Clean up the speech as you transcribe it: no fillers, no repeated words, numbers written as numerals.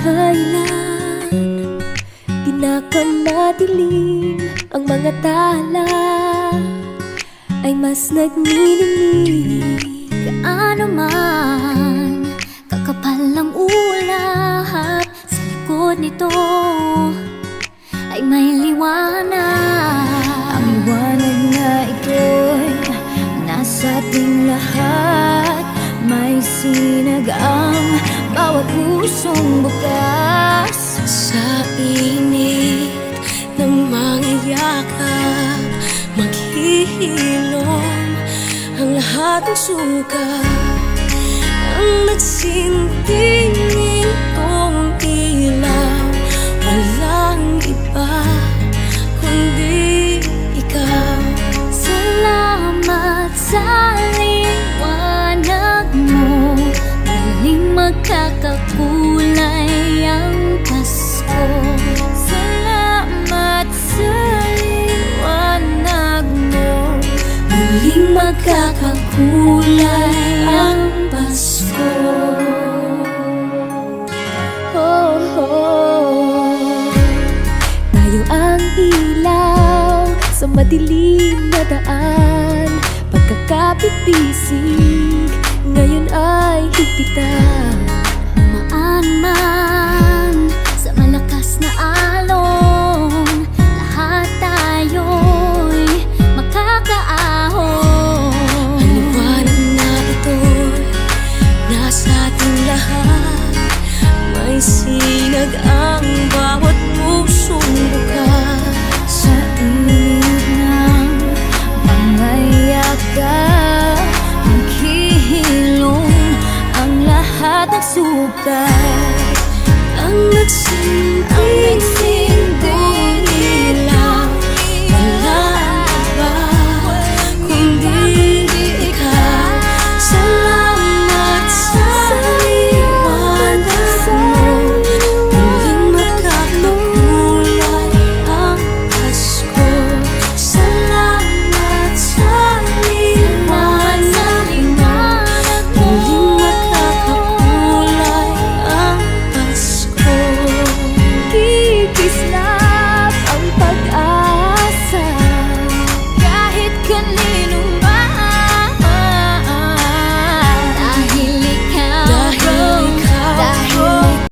kailan pinakamadilim ang mga tala ay mas nagniningning. Gaano man kakapal ang ulap, sa likod nito ay may liwanag. Ang liwanag na ito'y nasa ating lahat, may sinag ang bawat pusong bukas. Sa init ng mga yakap, maghihilom ang lahat ng sukat. Ang nagsinting itong ilaw, walang iba kundi ikaw. Salamat sa liwanag mo, muling magkakakulay ang Pasko. Salamat sa liwanag mo, muling magkakakulay ang Pasko. Oh, oh. Tayo ang ilaw sa madilim na daan, pagkakapipisig ngayon ay higpitan. Umaan man sa malakas na alon, lahat tayo'y makakaahon. Ang liwanag na ito'y nasa ating lahat, may sinag ang bawat pusong bukas. Sa init ng mga yakap, maghihilom ang lahat ng sukat. Ang nagsinting